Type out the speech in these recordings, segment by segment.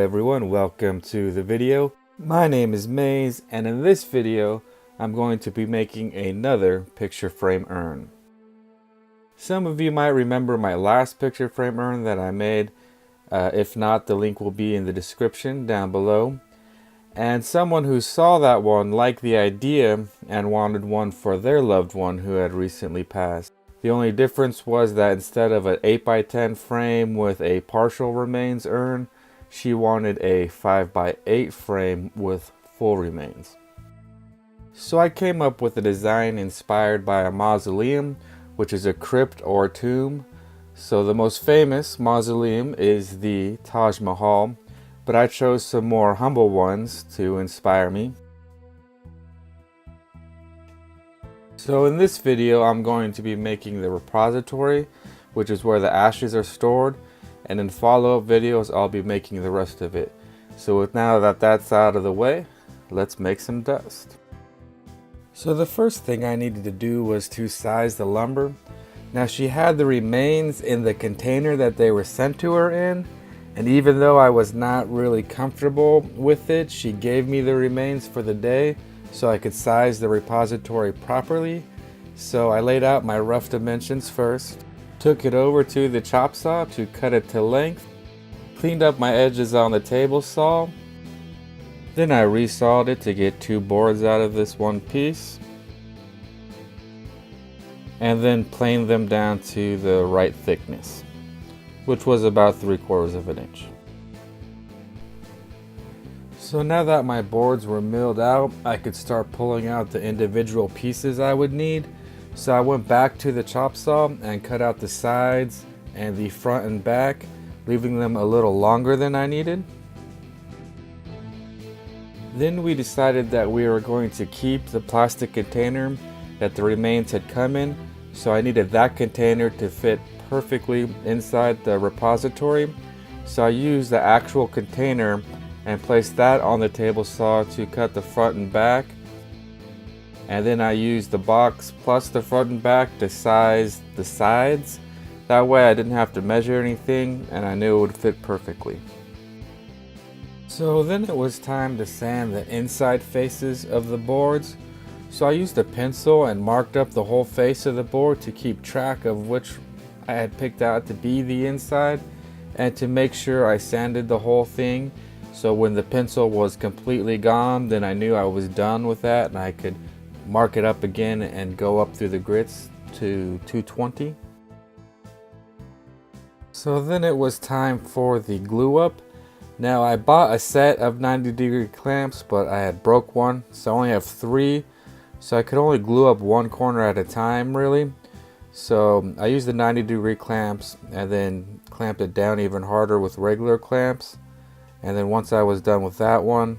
everyone, welcome to the video. My name is Maze, and in this video I'm going to be making another picture frame urn. Some of you might remember my last picture frame urn that I made. If not, the link will be in the description down below. And someone who saw that one liked the idea and wanted one for their loved one who had recently passed. The only difference was that instead of an 8x10 frame with a partial remains urn, she wanted a 5x8 frame with full remains. So I came up with a design inspired by a mausoleum, which is a crypt or tomb. So the most famous mausoleum is the Taj Mahal, but I chose some more humble ones to inspire me. So in this video I'm going to be making the repository, which is where the ashes are stored, and in follow-up videos I'll be making the rest of it. So now that that's out of the way, let's make some dust. So the first thing I needed to do was to size the lumber. Now she had the remains in the container that they were sent to her in, and even though I was not really comfortable with it, she gave me the remains for the day so I could size the repository properly. So I laid out my rough dimensions first, took it over to the chop saw to cut it to length, cleaned up my edges on the table saw, then I resawed it to get 2 boards out of this one piece, and then planed them down to the right thickness, which was about 3/4 of an inch. So now that my boards were milled out, I could start pulling out the individual pieces I would need. So I went back to the chop saw and cut out the sides and the front and back, leaving them a little longer than I needed. Then we decided that we were going to keep the plastic container that the remains had come in, so I needed that container to fit perfectly inside the repository. So I used the actual container and placed that on the table saw to cut the front and back, and then I used the box plus the front and back to size the sides. That way I didn't have to measure anything and I knew it would fit perfectly. So then it was time to sand the inside faces of the boards. So I used a pencil and marked up the whole face of the board to keep track of which I had picked out to be the inside, and to make sure I sanded the whole thing. So when the pencil was completely gone, then I knew I was done with that and I could mark it up again and go up through the grits to 220. So then it was time for the glue up. Now I bought a set of 90-degree clamps, but I had broke one, so I only have 3. So I could only glue up one corner at a time really. So I used the 90-degree clamps and then clamped it down even harder with regular clamps. And then once I was done with that one,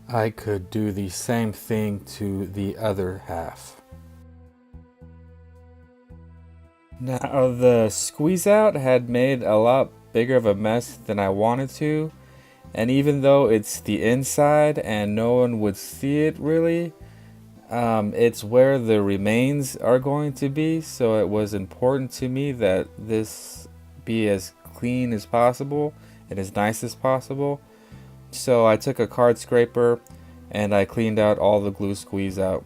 I could do the same thing to the other half. Now the squeeze out had made a lot bigger of a mess than I wanted to. And even though it's the inside and no one would see it really, it's where the remains are going to be. So it was important to me that this be as clean as possible and as nice as possible. So I took a card scraper and I cleaned out all the glue squeeze out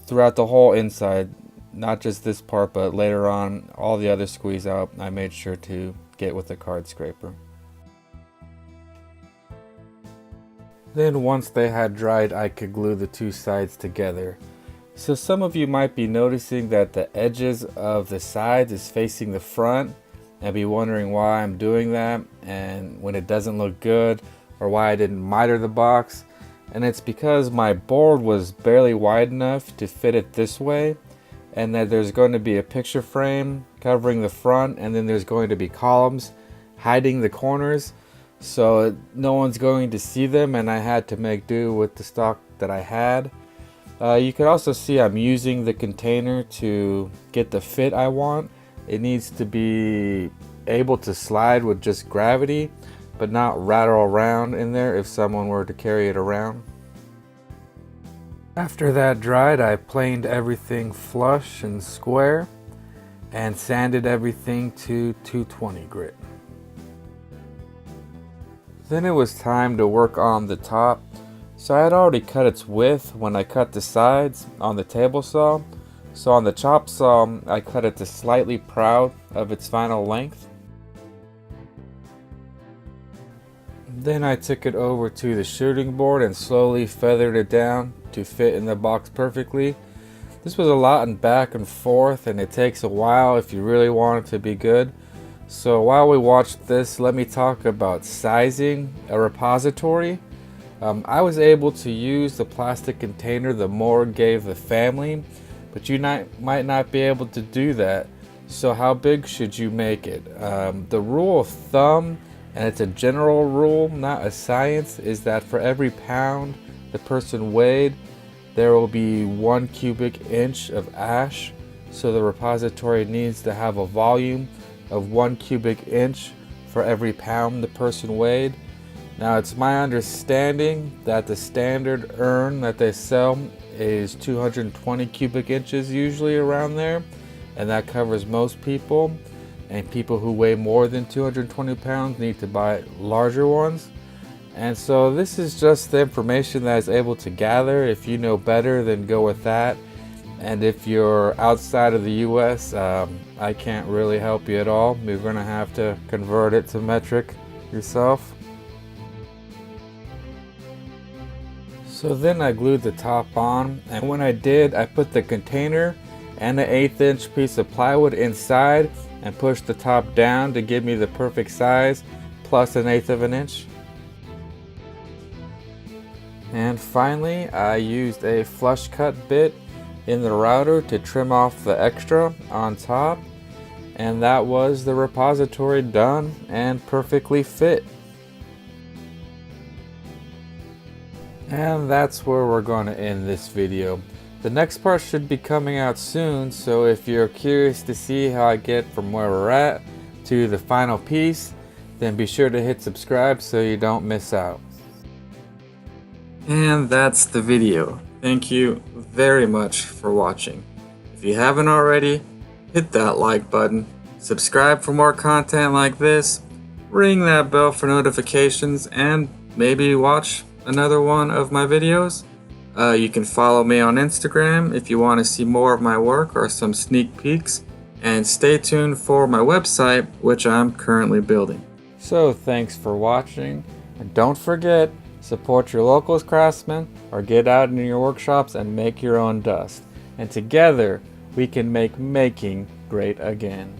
throughout the whole inside, not just this part, but later on all the other squeeze out I made sure to get with the card scraper. Then once they had dried, I could glue the 2 sides together. So some of you might be noticing that the edges of the sides is facing the front and be wondering why I'm doing that and when it doesn't look good, or why I didn't miter the box. And it's because my board was barely wide enough to fit it this way, and that there's going to be a picture frame covering the front, and then there's going to be columns hiding the corners, so no one's going to see them, and I had to make do with the stock that I had. You can also see I'm using the container to get the fit I want. It needs to be able to slide with just gravity, but not rattle around in there if someone were to carry it around. After that dried, I planed everything flush and square. and sanded everything to 220 grit. Then it was time to work on the top. So I had already cut its width when I cut the sides on the table saw. So on the chop saw, I cut it to slightly proud of its final length. Then I took it over to the shooting board and slowly feathered it down to fit in the box perfectly. This was a lot in back and forth, and it takes a while if you really want it to be good. So while we watch this, let me talk about sizing a repository. I was able to use the plastic container the morgue gave the family, but you might not be able to do that. So how big should you make it? The rule of thumb, and it's a general rule, not a science, is that for every pound the person weighed, there will be 1 cubic inch of ash. So the repository needs to have a volume of 1 cubic inch for every pound the person weighed. Now it's my understanding that the standard urn that they sell is 220 cubic inches, usually around there, and that covers most people, and people who weigh more than 220 pounds need to buy larger ones. And so this is just the information that I was able to gather. If you know better, then go with that. And if you're outside of the US, I can't really help you at all. You're going to have to convert it to metric yourself. So then I glued the top on, and when I did, I put the container and an 1/8 inch piece of plywood inside and pushed the top down to give me the perfect size, plus 1/8 of an inch. And finally, I used a flush cut bit in the router to trim off the extra on top, and that was the repository done and perfectly fit. And that's where we're going to end this video. The next part should be coming out soon, so if you're curious to see how I get from where we're at to the final piece, then be sure to hit subscribe so you don't miss out. And that's the video. Thank you very much for watching. If you haven't already, hit that like button, subscribe for more content like this, ring that bell for notifications, and maybe watch another one of my videos. You can follow me on Instagram if you want to see more of my work or some sneak peeks, and stay tuned for my website, which I'm currently building. So thanks for watching, and don't forget, support your local craftsmen or get out in your workshops and make your own dust. And together we can make making great again.